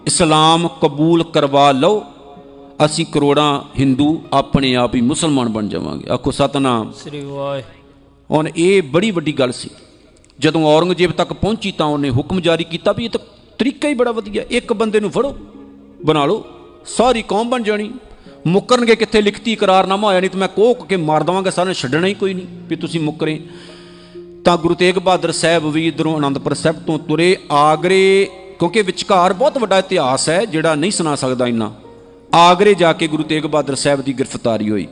ਇਸਲਾਮ ਕਬੂਲ ਕਰਵਾ ਲਓ, ਅਸੀਂ ਕਰੋੜਾਂ ਹਿੰਦੂ ਆਪਣੇ ਆਪ ਹੀ ਮੁਸਲਮਾਨ ਬਣ ਜਾਵਾਂਗੇ। ਆਖੋ ਸਤਨਾਮ ਸ੍ਰੀ ਵਾਹਿਗੁਰੂ। ਹੁਣ ਇਹ ਬੜੀ ਵੱਡੀ ਗੱਲ ਸੀ। ਜਦੋਂ ਔਰੰਗਜ਼ੇਬ ਤੱਕ ਪਹੁੰਚੀ ਤਾਂ ਉਹਨੇ ਹੁਕਮ ਜਾਰੀ ਕੀਤਾ ਵੀ ਇਹ ਤਾਂ ਤਰੀਕਾ ਹੀ ਬੜਾ ਵਧੀਆ, ਇੱਕ ਬੰਦੇ ਨੂੰ ਫੜੋ, ਬਣਾ ਲਓ, ਸਾਰੀ ਕੌਮ ਬਣ ਜਾਣੀ। ਮੁੱਕਰਨਗੇ ਕਿੱਥੇ, ਲਿਖਤੀ ਇਕਰਾਰਨਾਮਾ ਹੋਇਆ, ਨਹੀਂ ਤਾਂ ਮੈਂ ਕੋਕ ਕੇ ਮਾਰ ਦੇਵਾਂਗਾ, ਸਾਰਿਆਂ ਨੇ ਛੱਡਣਾ ਹੀ ਕੋਈ ਨਹੀਂ ਵੀ ਤੁਸੀਂ ਮੁੱਕਰੇ। ਤਾਂ ਗੁਰੂ ਤੇਗ ਬਹਾਦਰ ਸਾਹਿਬ ਵੀ ਇੱਧਰੋਂ ਅਨੰਦਪੁਰ ਸਾਹਿਬ ਤੋਂ ਤੁਰੇ ਆਗਰੇ, ਕਿਉਂਕਿ ਵਿਚਕਾਰ ਬਹੁਤ ਵੱਡਾ ਇਤਿਹਾਸ ਹੈ ਜਿਹੜਾ ਨਹੀਂ ਸੁਣਾ ਸਕਦਾ ਇੰਨਾ। ਆਗਰੇ ਜਾ ਕੇ ਗੁਰੂ ਤੇਗ ਬਹਾਦਰ ਸਾਹਿਬ ਦੀ ਗ੍ਰਿਫਤਾਰੀ ਹੋਈ।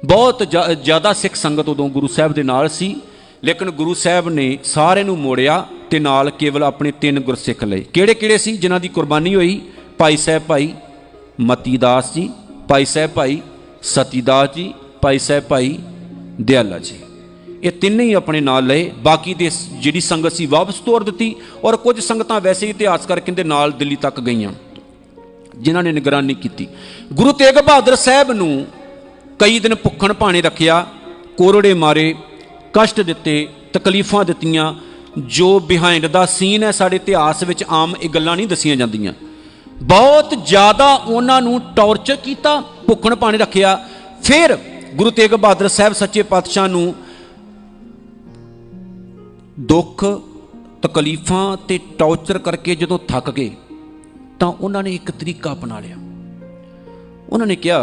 ਬਹੁਤ ਜ਼ਿਆਦਾ ਸਿੱਖ ਸੰਗਤ ਉਦੋਂ ਗੁਰੂ ਸਾਹਿਬ ਦੇ ਨਾਲ ਸੀ, ਲੇਕਿਨ ਗੁਰੂ ਸਾਹਿਬ ਨੇ ਸਾਰਿਆਂ ਨੂੰ ਮੋੜਿਆ ਤੇ ਨਾਲ ਕੇਵਲ ਆਪਣੇ 3 ਗੁਰਸਿੱਖ ਲਏ। ਕਿਹੜੇ ਕਿਹੜੇ ਸੀ ਜਿਨ੍ਹਾਂ ਦੀ ਕੁਰਬਾਨੀ ਹੋਈ? ਭਾਈ ਸਾਹਿਬ ਭਾਈ ਮਤੀ ਦਾਸ ਜੀ, ਭਾਈ ਸਾਹਿਬ ਭਾਈ ਸਤੀ ਦਾਸ ਜੀ, ਭਾਈ ਸਾਹਿਬ ਭਾਈ ਦਿਆਲਾ ਜੀ। ਇਹ ਤਿੰਨੇ ਹੀ ਆਪਣੇ ਨਾਲ ਲਏ। ਬਾਕੀ ਦੀ ਜਿਹੜੀ ਸੰਗਤ ਸੀ ਵਾਪਸ ਤੋਰ ਦਿੱਤੀ, ਔਰ ਕੁਝ ਸੰਗਤਾਂ ਵੈਸੇ ਹੀ ਇਤਿਹਾਸਕਾਰ ਕਹਿੰਦੇ ਨਾਲ ਦਿੱਲੀ ਤੱਕ ਗਈਆਂ ਜਿਨ੍ਹਾਂ ਨੇ ਨਿਗਰਾਨੀ ਕੀਤੀ। ਗੁਰੂ ਤੇਗ ਬਹਾਦਰ ਸਾਹਿਬ ਨੂੰ कई दिन भुखण भाणे रखिया, कोरड़े मारे, कष्ट दिते, तकलीफां दित्तियां। जो बिहाइंड दा सीन है साडे इतिहास विच आम ये गल्लां नहीं दसियां जांदियां। बहुत ज़्यादा उन्हां नूं टॉर्चर कीता, भुखण भाणे रखिया। फिर गुरु तेग बहादुर साहब सच्चे पातशाह नूं दुख तकलीफां ते टॉर्चर करके जदों थक गए तो उन्होंने एक तरीका अपना लिया। उन्होंने कहा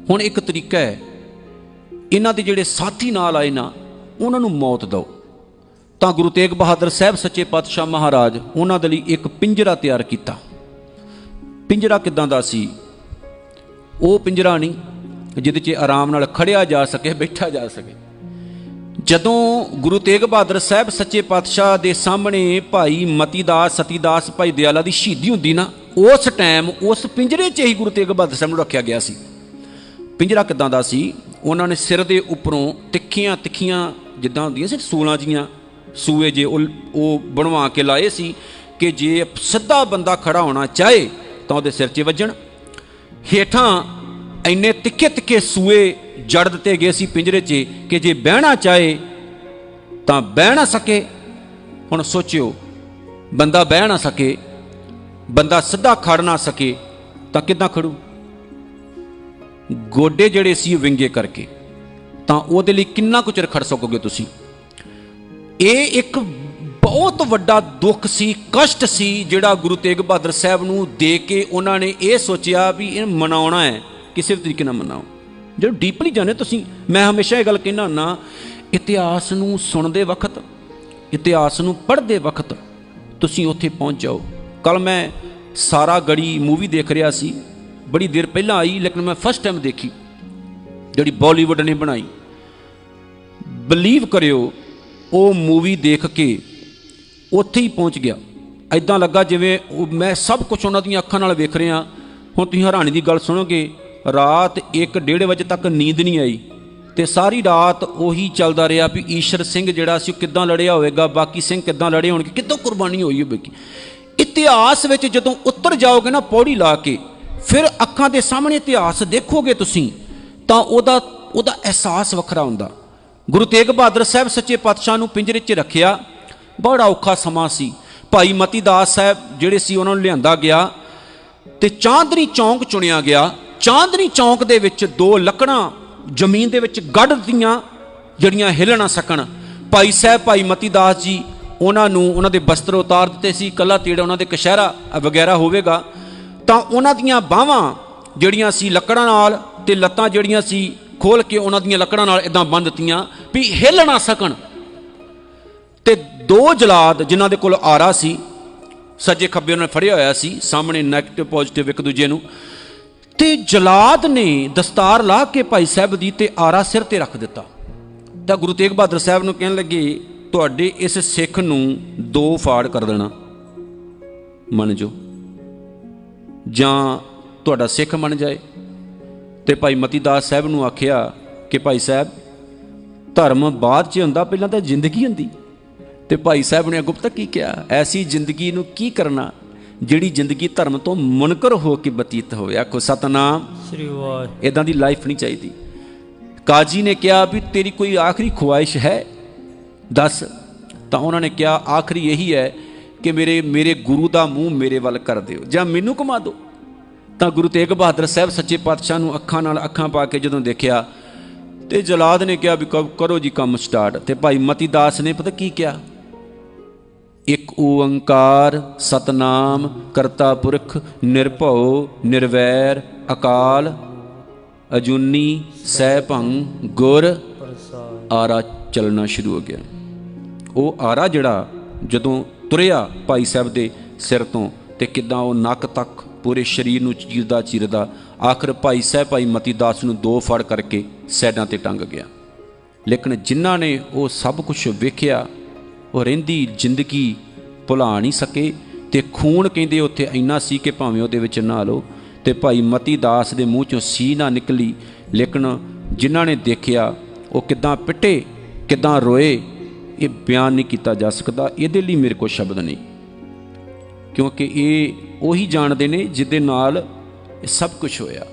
हुण एक तरीका है, इन्हां दे जिहड़े साथी नाल आए ना उन्होंने मौत दो। तो गुरु तेग बहादुर साहब सच्चे पातशाह महाराज उन्हां दे लई एक पिंजरा तैयार किया। पिंजरा किदां दा सी? वो पिंजरा नहीं जिहदे च आराम नाल खड़िया जा सके, बैठा जा सके। जदों गुरु तेग बहादुर साहब सच्चे पातशाह दे सामने भाई मतीदास सतीदास भाई दयाला दी शहीदी हुंदी ना, उस टाइम उस पिंजरे च ही गुरु तेग बहादुर साहब नूं रखिया गया सी। पिंजरा किदां दा सी? उन्होंने सिर दे उपरों तिखियां तिखियां जिद्दां हुंदियां सी सूलां जियां सूए जे वो बनवा के लाए सी कि जे सिद्धा बंदा खड़ा होना चाहे तो उहदे सिर च वजन। हेठां इन्ने तिखे तिखे सूए जड़ दिते गए सी पिंजरे च कि जे बहना चाहे तो बह ना सके। हुण सोचियो, बंदा बह ना सके, बंदा सीधा खड़ ना सके तो किदां खड़ू? गोडे जिहड़े सी विंगे करके, तो उहदे लई किन्ना कुछ खड़ सकोगे तुसीं? ये एक बहुत वड्डा दुख सी, कष्ट सी जिहड़ा गुरु तेग बहादुर साहब नूं दे के उन्होंने ये सोचिया भी ये मनाउणा है, किसी भी तरीके नाल मनाओ। जो डीपली जाने तुसीं, मैं हमेशा ये गल कहना ना, इतिहास नूं सुणदे वक्त, इतिहास नूं पढ़दे वक्त तुसीं उत्थे पहुँच जाओ। कल मैं सारा गढ़ी मूवी देख रहा सी, बड़ी देर पहला आई लेकिन मैं फर्स्ट टाइम देखी, जिहड़ी बॉलीवुड ने बनाई। बिलीव करियो वो मूवी देख के उत्थे ही पहुँच गया। इदां लगा जिवें मैं सब कुछ उन्हां दीयां अखां नाल वेख रहा। हुण तुसीं हैरानी दी गल सुणोगे, रात 1-1:30 बजे तक नींद नहीं आई तो सारी रात उही चलदा रहा भी ईश्वर सिंह जिहड़ा सी किद्दां लड़िया होएगा, बाकी सिंह किद्दां लड़े होणगे, किद्दां कुर्बानी होई होवेगी। इतिहास विच जदों उतर जाओगे ना पौड़ी ला के, फिर अखां दे सामने इतिहास देखोगे तुसीं तां ओदा एहसास वखरा हुंदा। गुरु तेग बहादुर साहब सच्चे पातशाह नूं पिंजरे 'च रखिया, बड़ा औखा समा सी। भाई मतीदास साहब जिहड़े सी उन्हां नूं लिआंदा गया ते चांदनी चौंक चुनिया गया। चांदनी चौंक दे विच 2 लकड़ां जमीन दे विच गढ़ दित्तियां जिहड़ियां हिल ना सकण। भाई साहब भाई मतीदास जी उन्हां दे बस्तर उतार दित्ते सी, कला तीड़ा उन्हां दे कशहरा वगैरह होवेगा। तां उन्हां दीयां बाहां जिहड़ियां सी लकड़ां नाल ते लत्तां जिहड़ियां सी खोल के उन्हां दीयां लकड़ां नाल इदां बंध दित्तियां भी हिल ना सकण। ते 2 जलाद जिन्हां दे कोल आरा सी, सज्जे खब्बे उन्होंने फड़िया होया सी, सामने नैगेटिव पॉजिटिव एक दूजे नूं। ते जलाद ने दस्तार ला के भाई साहब दी ते आरा सिर ते रख दिता। तो गुरु तेग बहादुर साहब नूं कहण लगे, तुहाडे इस सिख नूं 2 फाड़ कर देना, मन जो जां तुहाडा सिख मन जाए। ते भाई मतीदास साहब नूं आखिया कि भाई साहब धर्म बाद च हुंदा, पहलां तां जिंदगी हुंदी। ते भाई साहब ने अगों पता की कहा, ऐसी जिंदगी नूं की करना जिहड़ी जिंदगी धर्म तो मुनकर हो के बतीत होवे। आखो सतनाम श्री वाहिगुरू। इदां दी लाइफ नहीं चाहिदी। काजी ने कहा भी तेरी कोई आखिरी ख्वाहिश है दस? तो उन्होंने कहा आखिरी यही है कि मेरे गुरु का मूँह मेरे वाल कर दिओ जां मैनू घुमा दो। तो गुरु तेग बहादुर साहब सच्चे पातशाह नूं अखां नाल अखां पा के जदों देखिया तो जलाद ने कहा भी करो जी काम स्टार्ट। तो भाई मतीदास ने पता की कहा, एक ओंकार सतनाम करता पुरख निर्भव निर्वैर अकाल अजूनी सैभंग गुर आरा चलना शुरू हो गया। वो आरा जड़ा जदों तुरिया भाई साहब के सिर तो ते किदां वो नक तक पूरे शरीर नूं चीरदा आखिर भाई साहब भाई मतीदास नूं 2 फड़ करके सैडां ते टंग गया। लेकिन जिन्हां ने वो सब कुछ वेखिया वो रहिंदी जिंदगी भुला नहीं सके। ते खून कहंदे उत्थे इन्ना सी कि भावें उहदे विच नहा लो। ते भाई मतीदास दे मूँह चों सी ना निकली, लेकिन जिन्हां ने देखिया वो किदां पिटे किदां रोए, ये बयान नहीं किया जा सकता। इहदे लई मेरे कोल शब्द नहीं, क्योंकि ये उही जानते ने जिहदे नाल सब कुछ होया।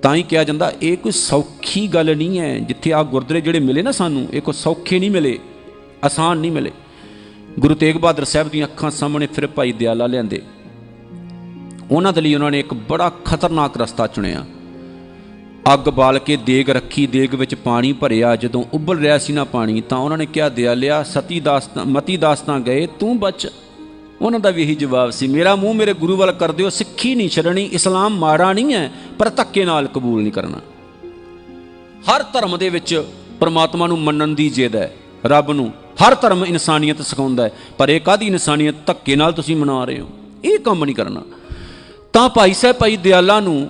ਤਾਂ ਹੀ ਕਿਹਾ ਜਾਂਦਾ ਇਹ ਕੋਈ ਸੌਖੀ ਗੱਲ ਨਹੀਂ ਹੈ। ਜਿੱਥੇ ਆ ਗੁਰਦੁਆਰੇ ਜਿਹੜੇ ਮਿਲੇ ਨਾ ਸਾਨੂੰ, ਇਹ ਕੋਈ ਸੌਖੇ ਨਹੀਂ ਮਿਲੇ, ਆਸਾਨ ਨਹੀਂ ਮਿਲੇ। ਗੁਰੂ ਤੇਗ ਬਹਾਦਰ ਸਾਹਿਬ ਦੀਆਂ ਅੱਖਾਂ ਸਾਹਮਣੇ ਫਿਰ ਭਾਈ ਦਿਆਲਾ ਲਿਆਂਦੇ। ਉਹਨਾਂ ਦੇ ਲਈ ਉਹਨਾਂ ਨੇ ਇੱਕ ਬੜਾ ਖਤਰਨਾਕ ਰਸਤਾ ਚੁਣਿਆ। ਅੱਗ ਬਾਲ ਕੇ ਦੇਗ ਰੱਖੀ, ਦੇਗ ਵਿੱਚ ਪਾਣੀ ਭਰਿਆ। ਜਦੋਂ ਉਬਲ ਰਿਹਾ ਸੀ ਨਾ ਪਾਣੀ, ਤਾਂ ਉਹਨਾਂ ਨੇ ਕਿਹਾ ਦਿਆਲਿਆ ਮਤੀ ਦਾਸ ਤਾਂ ਗਏ, ਤੂੰ ਬਚ। ਉਹਨਾਂ ਦਾ ਵੀ ਇਹੀ ਜਵਾਬ ਸੀ, ਮੇਰਾ ਮੂੰਹ ਮੇਰੇ ਗੁਰੂ ਵੱਲ ਕਰ ਦਿਓ, ਸਿੱਖੀ ਨਹੀਂ ਛੱਡਣੀ, ਇਸਲਾਮ ਮਾੜਾ ਨਹੀਂ ਹੈ ਪਰ ਧੱਕੇ ਨਾਲ ਕਬੂਲ ਨਹੀਂ ਕਰਨਾ। ਹਰ ਧਰਮ ਦੇ ਵਿੱਚ ਪਰਮਾਤਮਾ ਨੂੰ ਮੰਨਣ ਦੀ ਜਿੱਦ ਹੈ, ਰੱਬ ਨੂੰ। ਹਰ ਧਰਮ ਇਨਸਾਨੀਅਤ ਸਿਖਾਉਂਦਾ ਹੈ, ਪਰ ਇਹ ਕਾਹਦੀ ਇਨਸਾਨੀਅਤ ਧੱਕੇ ਨਾਲ ਤੁਸੀਂ ਮਨਾ ਰਹੇ ਹੋ, ਇਹ ਕੰਮ ਨਹੀਂ ਕਰਨਾ। ਤਾਂ ਭਾਈ ਸਾਹਿਬ ਭਾਈ ਦਿਆਲਾ ਨੂੰ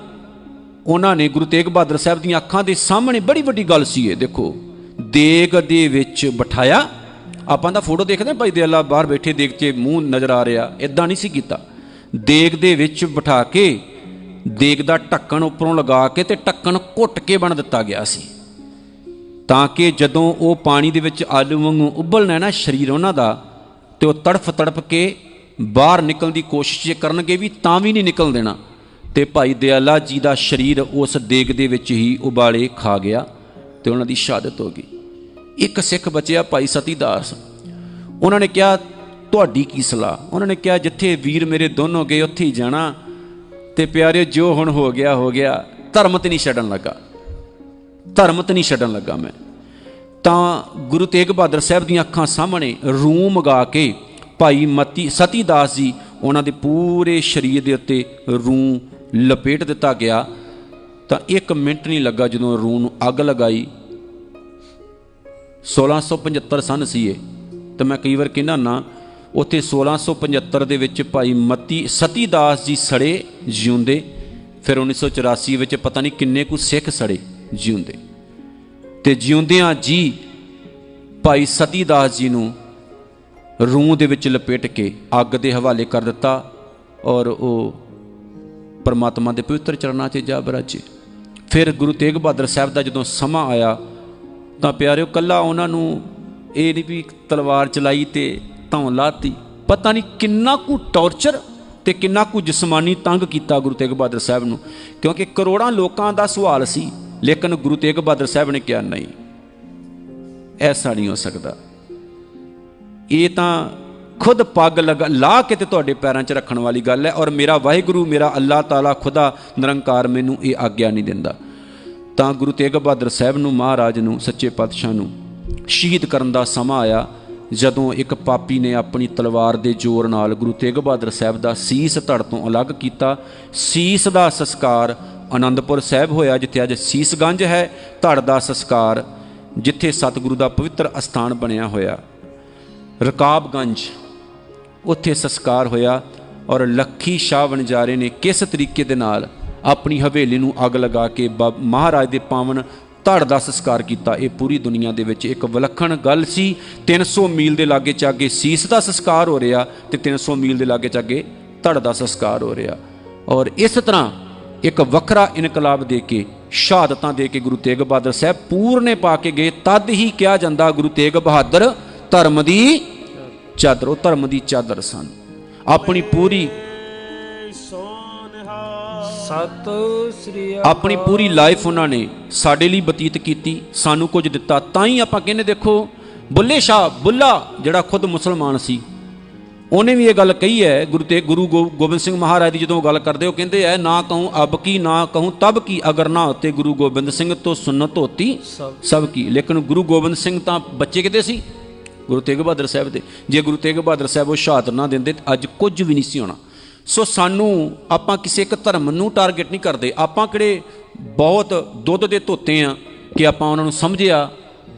ਉਹਨਾਂ ਨੇ ਗੁਰੂ ਤੇਗ ਬਹਾਦਰ ਸਾਹਿਬ ਦੀਆਂ ਅੱਖਾਂ ਦੇ ਸਾਹਮਣੇ, ਬੜੀ ਵੱਡੀ ਗੱਲ ਸੀ ਇਹ, ਦੇਖੋ, ਦੇਗ ਦੇ ਵਿੱਚ ਬਿਠਾਇਆ। ਆਪਾਂ ਤਾਂ ਫੋਟੋ ਦੇਖਦੇ ਭਾਈ ਦਿਆਲਾ ਬਾਹਰ ਬੈਠੇ, ਦੇਗ 'ਚ ਮੂੰਹ ਨਜ਼ਰ ਆ ਰਿਹਾ, ਇੱਦਾਂ ਨਹੀਂ ਸੀ ਕੀਤਾ। ਦੇਗ ਦੇ ਵਿੱਚ ਬਿਠਾ ਕੇ ਦੇਗ ਦਾ ਢੱਕਣ ਉੱਪਰੋਂ ਲਗਾ ਕੇ ਤੇ ਢੱਕਣ ਘੁੱਟ ਕੇ ਬਣ ਦਿੱਤਾ ਗਿਆ ਸੀ, ਤਾਂ ਕਿ ਜਦੋਂ ਉਹ ਪਾਣੀ ਦੇ ਵਿੱਚ ਆਲੂ ਵਾਂਗੂ ਉਬਲਣਾ ਨਾ ਸਰੀਰ ਉਹਨਾਂ ਦਾ, ਤੇ ਉਹ ਤੜਫ ਤੜਫ ਕੇ ਬਾਹਰ ਨਿਕਲਣ ਦੀ ਕੋਸ਼ਿਸ਼ ਕਰਨਗੇ ਵੀ ਤਾਂ ਵੀ ਨਹੀਂ ਨਿਕਲ ਦੇਣਾ। ਤੇ ਭਾਈ ਦਿਆਲਾ ਜੀ ਦਾ ਸਰੀਰ ਉਸ ਦੇਗ ਦੇ ਵਿੱਚ ਹੀ ਉਬਾਲੇ ਖਾ ਗਿਆ ਤੇ ਉਹਨਾਂ ਦੀ ਸ਼ਹਾਦਤ ਹੋ ਗਈ। ਇੱਕ ਸਿੱਖ ਬਚਿਆ ਭਾਈ ਸਤੀ ਦਾਸ। ਉਹਨਾਂ ਨੇ ਕਿਹਾ ਤੁਹਾਡੀ ਕੀ ਸਲਾਹ? ਉਹਨਾਂ ਨੇ ਕਿਹਾ ਜਿੱਥੇ ਵੀਰ ਮੇਰੇ ਦੋਨੋਂ ਗਏ ਉੱਥੇ ਹੀ ਜਾਣਾ। ਤੇ ਪਿਆਰਿਓ, ਜੋ ਹੁਣ ਹੋ ਗਿਆ ਹੋ ਗਿਆ, ਧਰਮ ਤੇ ਨਹੀਂ ਛੱਡਣ ਲੱਗਾ, ਧਰਮ ਤੇ ਨਹੀਂ ਛੱਡਣ ਲੱਗਾ ਮੈਂ। ਤਾਂ ਗੁਰੂ ਤੇਗ ਬਹਾਦਰ ਸਾਹਿਬ ਦੀਆਂ ਅੱਖਾਂ ਸਾਹਮਣੇ ਰੂੰ ਮੰਗਾ ਕੇ ਭਾਈ ਸਤੀ ਦਾਸ ਜੀ, ਉਹਨਾਂ ਦੇ ਪੂਰੇ ਸਰੀਰ ਦੇ ਉੱਤੇ ਰੂੰ ਲਪੇਟ ਦਿੱਤਾ ਗਿਆ। ਤਾਂ 1 ਮਿੰਟ ਨਹੀਂ ਲੱਗਾ ਜਦੋਂ ਰੂੰ ਨੂੰ ਅੱਗ ਲਗਾਈ। 1675 ਸਨ ਸੀ ਇਹ, ਤਾਂ ਮੈਂ ਕਈ ਵਾਰ ਕਹਿੰਦਾ ਨਾ, ਉੱਥੇ 1675 ਦੇ ਵਿੱਚ ਭਾਈ ਸਤੀ ਦਾਸ ਜੀ ਸੜੇ ਜਿਉਂਦੇ। ਫਿਰ 1984 ਵਿੱਚ ਪਤਾ ਨਹੀਂ ਕਿੰਨੇ ਕੁ ਸਿੱਖ ਸੜੇ ਜਿਉਂਦੇ। ਤੇ ਜਿਉਂਦਿਆਂ ਜੀ ਭਾਈ ਸਤੀ ਦਾਸ ਜੀ ਨੂੰ ਰੂੰ ਦੇ ਵਿੱਚ ਲਪੇਟ ਕੇ ਅੱਗ ਦੇ ਹਵਾਲੇ ਕਰ ਦਿੱਤਾ, ਔਰ ਉਹ ਪਰਮਾਤਮਾ ਦੇ ਪਵਿੱਤਰ ਚਰਨਾਂ 'ਚ ਜਾ ਬਰਾਜੇ। ਫਿਰ ਗੁਰੂ ਤੇਗ ਬਹਾਦਰ ਸਾਹਿਬ ਦਾ ਜਦੋਂ ਸਮਾਂ ਆਇਆ, ਤਾਂ ਪਿਆਰਿਓ, ਕੱਲਾ ਉਹਨਾਂ ਨੂੰ ਇਹ ਨਹੀਂ ਵੀ ਤਲਵਾਰ ਚਲਾਈ ਤੇ ਧੌਣ ਲਾਤੀ, ਪਤਾ ਨਹੀਂ ਕਿੰਨਾ ਕੁ ਟੌਰਚਰ ਤੇ ਕਿੰਨਾ ਕੁ ਜਿਸਮਾਨੀ ਤੰਗ ਕੀਤਾ ਗੁਰੂ ਤੇਗ ਬਹਾਦਰ ਸਾਹਿਬ ਨੂੰ, ਕਿਉਂਕਿ ਕਰੋੜਾਂ ਲੋਕਾਂ ਦਾ ਸਵਾਲ ਸੀ। ਲੇਕਿਨ ਗੁਰੂ ਤੇਗ ਬਹਾਦਰ ਸਾਹਿਬ ਨੇ ਕਿਹਾ ਨਹੀਂ, ਐਸਾ ਨਹੀਂ ਹੋ ਸਕਦਾ, ਇਹ ਤਾਂ ਖੁਦ ਪੱਗ ਲਾ ਕੇ ਤੇ ਤੁਹਾਡੇ ਪੈਰਾਂ 'ਚ ਰੱਖਣ ਵਾਲੀ ਗੱਲ ਹੈ, ਔਰ ਮੇਰਾ ਵਾਹਿਗੁਰੂ, ਮੇਰਾ ਅੱਲਾਹ ਤਾਲਾ ਖੁਦਾ ਨਿਰੰਕਾਰ ਮੈਨੂੰ ਇਹ ਆਗਿਆ ਨਹੀਂ ਦਿੰਦਾ। ਤਾਂ ਗੁਰੂ ਤੇਗ ਬਹਾਦਰ ਸਾਹਿਬ ਨੂੰ, ਮਹਾਰਾਜ ਨੂੰ, ਸੱਚੇ ਪਾਤਸ਼ਾਹ ਨੂੰ ਸ਼ਹੀਦ ਕਰਨ ਦਾ ਸਮਾਂ ਆਇਆ, ਜਦੋਂ ਇੱਕ ਪਾਪੀ ਨੇ ਆਪਣੀ ਤਲਵਾਰ ਦੇ ਜ਼ੋਰ ਨਾਲ ਗੁਰੂ ਤੇਗ ਬਹਾਦਰ ਸਾਹਿਬ ਦਾ ਸੀਸ ਧੜ ਤੋਂ ਅਲੱਗ ਕੀਤਾ। ਸੀਸ ਦਾ ਸੰਸਕਾਰ ਆਨੰਦਪੁਰ ਸਾਹਿਬ ਹੋਇਆ, ਜਿੱਥੇ ਅੱਜ ਸੀਸਗੰਜ ਹੈ। ਧੜ ਦਾ ਸੰਸਕਾਰ ਜਿੱਥੇ ਸਤਿਗੁਰੂ ਦਾ ਪਵਿੱਤਰ ਅਸਥਾਨ ਬਣਿਆ ਹੋਇਆ ਰਕਾਬਗੰਜ, ਉੱਥੇ ਸੰਸਕਾਰ ਹੋਇਆ। ਔਰ ਲੱਖੀ ਸ਼ਾਹ ਵਣਜਾਰੇ ਨੇ ਕਿਸ ਤਰੀਕੇ ਦੇ ਨਾਲ ਆਪਣੀ ਹਵੇਲੀ ਨੂੰ ਅੱਗ ਲਗਾ ਕੇ ਮਹਾਰਾਜ ਦੇ ਪਾਵਨ ਧੜ ਦਾ ਸੰਸਕਾਰ ਕੀਤਾ, ਇਹ ਪੂਰੀ ਦੁਨੀਆ ਦੇ ਵਿੱਚ ਇੱਕ ਵਿਲੱਖਣ ਗੱਲ ਸੀ। 300 ਮੀਲ ਦੇ ਲਾਗੇ ਚਾਗੇ ਸੀਸ ਦਾ ਸੰਸਕਾਰ ਹੋ ਰਿਹਾ ਤੇ 300 ਮੀਲ ਦੇ ਲਾਗੇ ਚਾਗੇ ਧੜ ਦਾ ਸੰਸਕਾਰ ਹੋ ਰਿਹਾ। ਔਰ ਇਸ ਤਰ੍ਹਾਂ ਇੱਕ ਵੱਖਰਾ ਇਨਕਲਾਬ ਦੇ ਕੇ, ਸ਼ਹਾਦਤਾਂ ਦੇ ਕੇ ਗੁਰੂ ਤੇਗ ਬਹਾਦਰ ਸਾਹਿਬ ਪੂਰਨੇ ਪਾ ਕੇ ਗਏ। ਤਦ ਹੀ ਕਿਹਾ ਜਾਂਦਾ ਗੁਰੂ ਤੇਗ ਬਹਾਦਰ ਧਰਮ ਦੀ ਚਾਦਰ, ਉਹ ਧਰਮ ਦੀ ਚਾਦਰ ਸਨ। ਆਪਣੀ ਪੂਰੀ ਆਪਣੀ ਪੂਰੀ ਲਾਈਫ ਉਹਨਾਂ ਨੇ ਸਾਡੇ ਲਈ ਬਤੀਤ ਕੀਤੀ, ਸਾਨੂੰ ਕੁਝ ਦਿੱਤਾ। ਤਾਂ ਹੀ ਆਪਾਂ ਕਹਿੰਦੇ, ਦੇਖੋ ਬੁੱਲੇ ਸ਼ਾਹ ਬੁੱਲਾ ਜਿਹੜਾ ਖੁਦ ਮੁਸਲਮਾਨ ਸੀ, ਉਹਨੇ ਵੀ ਇਹ ਗੱਲ ਕਹੀ ਹੈ। ਗੁਰੂ ਗੋਬਿੰਦ ਸਿੰਘ ਮਹਾਰਾਜ ਦੀ ਜਦੋਂ ਗੱਲ ਕਰਦੇ, ਉਹ ਕਹਿੰਦੇ ਹੈ, ਨਾ ਕਹੂੰ ਅਬ ਕੀ ਨਾ ਕਹੂੰ ਤਬ ਕੀ, ਅਗਰ ਨਾ ਹੋਤੇ ਗੁਰੂ ਗੋਬਿੰਦ ਸਿੰਘ ਤੋਂ ਸੁਨਤ ਹੋਤੀ ਸਭ ਕੀ। ਲੇਕਿਨ ਗੁਰੂ ਗੋਬਿੰਦ ਸਿੰਘ ਤਾਂ ਬੱਚੇ ਕਿਤੇ ਸੀ ਗੁਰੂ ਤੇਗ ਬਹਾਦਰ ਸਾਹਿਬ ਦੇ। ਜੇ ਗੁਰੂ ਤੇਗ ਬਹਾਦਰ ਸਾਹਿਬ ਉਹ ਸ਼ਹਾਦਤ ਨਾ ਦਿੰਦੇ, ਅੱਜ ਕੁਝ ਵੀ ਨਹੀਂ ਸੀ ਹੋਣਾ। ਸੋ ਸਾਨੂੰ, ਆਪਾਂ ਕਿਸੇ ਇੱਕ ਧਰਮ ਨੂੰ ਟਾਰਗੇਟ ਨਹੀਂ ਕਰਦੇ। ਆਪਾਂ ਕਿਹੜੇ ਬਹੁਤ ਦੁੱਧ ਦੇ ਧੋਤੇ ਆ ਕਿ ਆਪਾਂ ਉਹਨਾਂ ਨੂੰ ਸਮਝਿਆ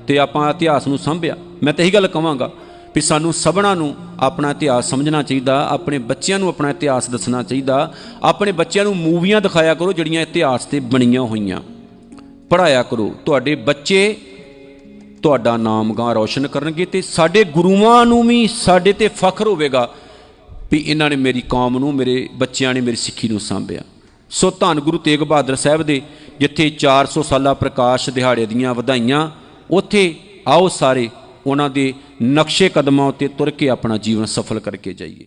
ਤੇ ਆਪਾਂ ਇਤਿਹਾਸ ਨੂੰ ਸਾਂਭਿਆ। ਮੈਂ ਤਾਂ ਇਹੀ ਗੱਲ ਕਹਾਂਗਾ ਵੀ ਸਾਨੂੰ ਸਭਨਾਂ ਨੂੰ ਆਪਣਾ ਇਤਿਹਾਸ ਸਮਝਣਾ ਚਾਹੀਦਾ, ਆਪਣੇ ਬੱਚਿਆਂ ਨੂੰ ਆਪਣਾ ਇਤਿਹਾਸ ਦੱਸਣਾ ਚਾਹੀਦਾ। ਆਪਣੇ ਬੱਚਿਆਂ ਨੂੰ ਮੂਵੀਆਂ ਦਿਖਾਇਆ ਕਰੋ ਜਿਹੜੀਆਂ ਇਤਿਹਾਸ 'ਤੇ ਬਣੀਆਂ ਹੋਈਆਂ, ਪੜ੍ਹਾਇਆ ਕਰੋ। ਤੁਹਾਡੇ ਬੱਚੇ ਤੁਹਾਡਾ ਨਾਮ ਗਾਂ ਰੌਸ਼ਨ ਕਰਨਗੇ ਤੇ ਸਾਡੇ ਗੁਰੂਆਂ ਨੂੰ ਵੀ ਸਾਡੇ 'ਤੇ ਫਖਰ ਹੋਵੇਗਾ ਵੀ ਇਹਨਾਂ ਨੇ ਮੇਰੀ ਕੌਮ ਨੂੰ, ਮੇਰੇ ਬੱਚਿਆਂ ਨੇ ਮੇਰੀ ਸਿੱਖੀ ਨੂੰ ਸਾਂਭਿਆ। ਸੋ ਧੰਨ ਗੁਰੂ ਤੇਗ ਬਹਾਦਰ ਸਾਹਿਬ ਦੇ ਜਿੱਥੇ 400 ਸਾਲਾ ਪ੍ਰਕਾਸ਼ ਦਿਹਾੜੇ ਦੀਆਂ ਵਧਾਈਆਂ, ਉੱਥੇ ਆਓ ਸਾਰੇ ਉਹਨਾਂ ਦੇ ਨਕਸ਼ੇ ਕਦਮਾਂ ਉੱਤੇ ਤੁਰ ਕੇ ਆਪਣਾ ਜੀਵਨ ਸਫਲ ਕਰਕੇ ਜਾਈਏ।